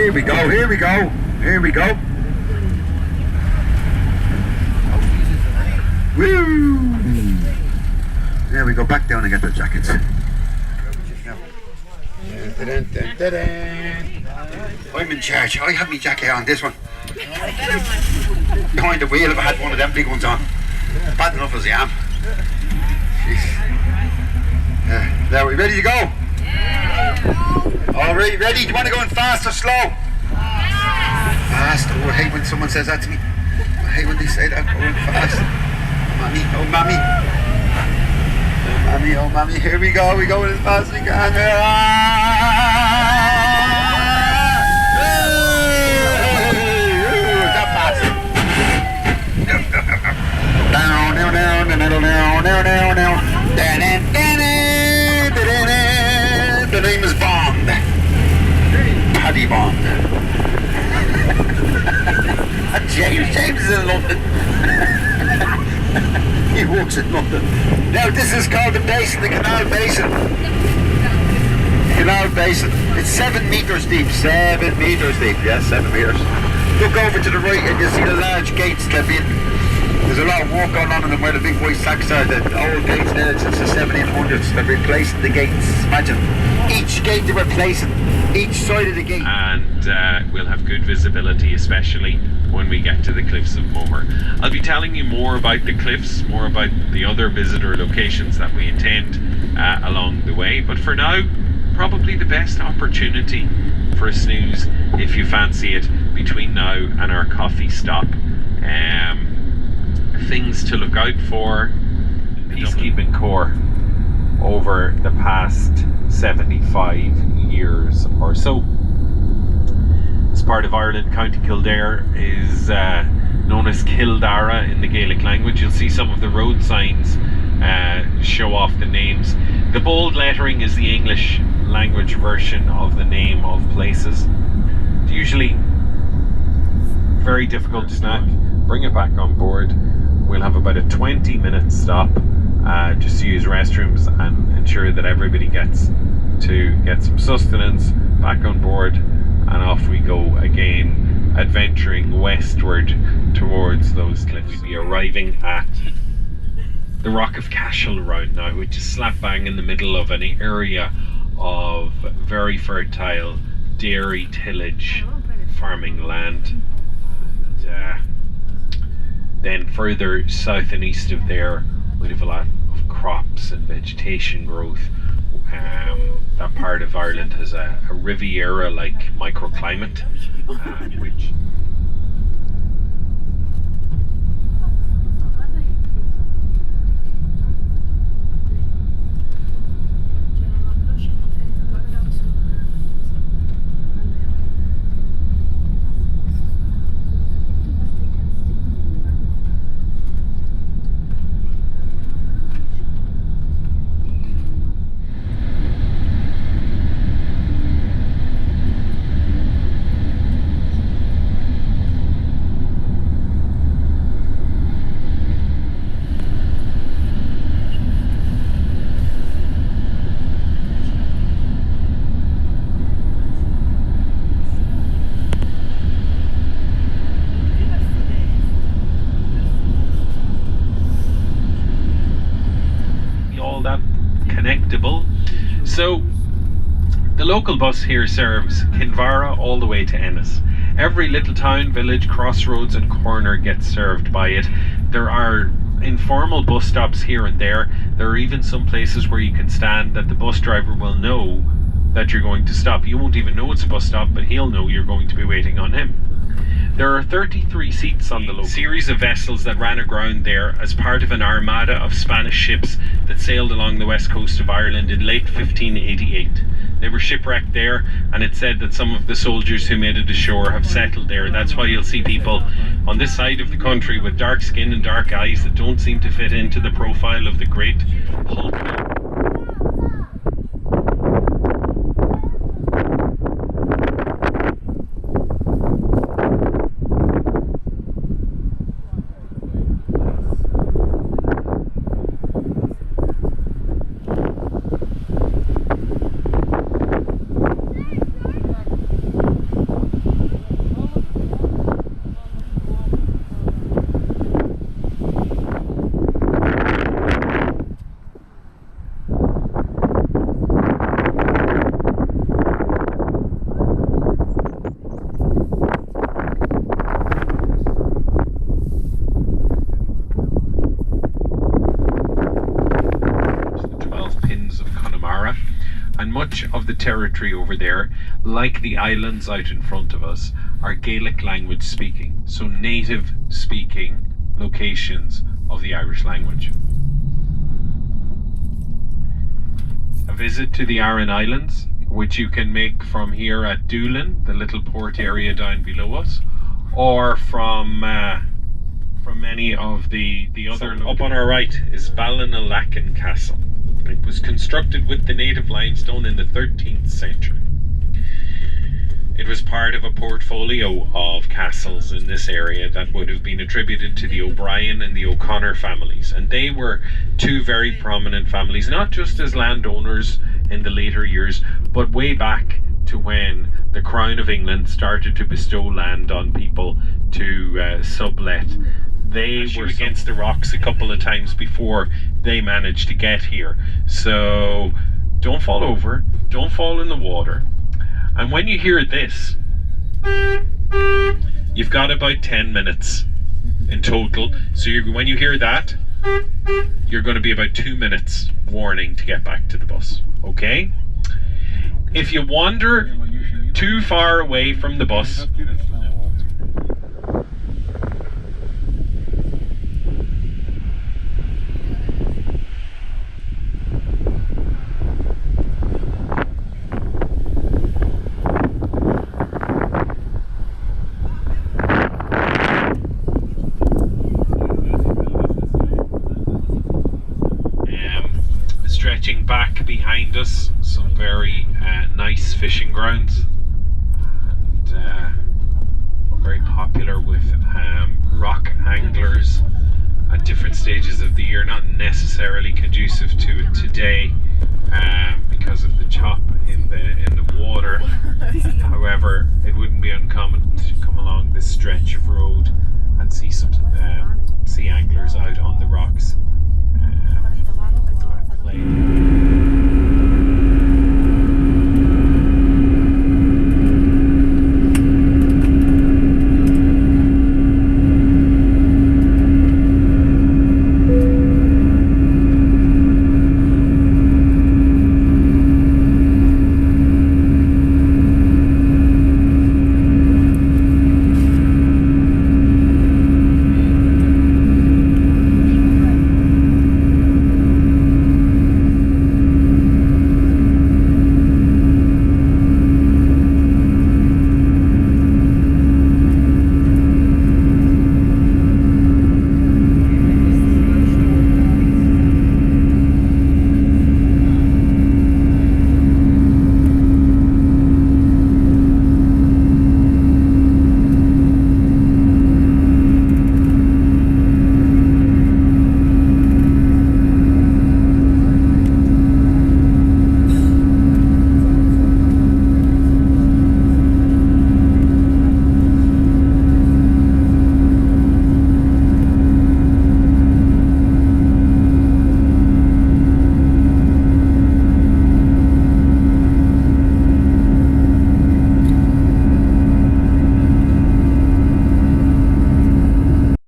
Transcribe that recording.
Here we go, here we go, here we go. Woo! There we go, back down and get the jackets. I'm in charge. I have my jacket on, this one. Behind the wheel if I had one of them big ones on. Bad enough as I am. Jeez. Now, are we ready to go? All right, ready? Do you want to go in fast or slow? Fast. Oh, I hate when someone says that to me. I hate when they say that. Go in fast. Mommy, oh mommy. Oh mommy, oh mommy. Here we go. We go as fast as we can. That fast. Down, down, down, down, down, down, down, down. The name is Bond. Paddy Bond. James is in London. He works in London. Now this is called the basin, the Canal Basin. Canal Basin. It's 7 metres deep. 7 metres deep. Yes, 7 metres. Look over to the right and you'll see the large gates step in. There's a lot of work going on in them where the big white sacks are. The old gates there since the 1700s. They're replacing the gates. Imagine each gate they're replacing, each side of the gate. And we'll have good visibility, especially when we get to the cliffs of Moher. I'll be telling you more about the cliffs, more about the other visitor locations that we intend along the way. But for now, probably the best opportunity for a snooze, if you fancy it, between now and our coffee stop. Things to look out for: Peacekeeping Corps over the past 75 years or so. This part of Ireland, County Kildare, is known as Kildara in the Gaelic language. You'll see some of the road signs show off the names. The bold lettering is the English language version of the name of places. It's usually very difficult to snack. Bring it back on board. We'll have about a 20-minute stop just to use restrooms and ensure that everybody gets to get some sustenance, back on board, and off we go again, adventuring westward towards those cliffs. We'll be arriving at the Rock of Cashel Round now, which is slap bang in the middle of an area of very fertile dairy tillage farming land. Then further south and east of there, we have a lot of crops and vegetation growth. That part of Ireland has a Riviera-like microclimate, which So, the local bus here serves Kinvara all the way to Ennis. Every little town, village, crossroads and corner gets served by it. There are informal bus stops here and there. There are even some places where you can stand that the bus driver will know that you're going to stop. You won't even know it's a bus stop, but he'll know you're going to be waiting on him. There are 33 seats on the local series of vessels that ran aground there as part of an armada of Spanish ships that sailed along the west coast of Ireland in late 1588. They were shipwrecked there, and it's said that some of the soldiers who made it ashore have settled there. That's why you'll see people on this side of the country with dark skin and dark eyes that don't seem to fit into the profile of the great hulk. much of the territory over there, like the islands out in front of us, are Gaelic language speaking, so native speaking locations of the Irish language. A visit to the Aran Islands, which you can make from here at Doolin, the little port area down below us, or from many of the other. So up on our right is Ballinalacken Castle. It was constructed with the native limestone in the 13th century. It was part of a portfolio of castles in this area that would have been attributed to the O'Brien and the O'Connor families, and they were two very prominent families, not just as landowners in the later years, but way back to when the Crown of England started to bestow land on people to sublet. They were against the rocks a couple of times before they managed to get here. So don't fall over, don't fall in the water. And when you hear this, you've got about 10 minutes in total. So when you hear that, you're going to be about 2 minutes warning to get back to the bus. Okay? If you wander too far away from the bus, stretching back behind us, some very nice fishing grounds, and very popular with rock anglers at different stages of the year. Not necessarily conducive to it today,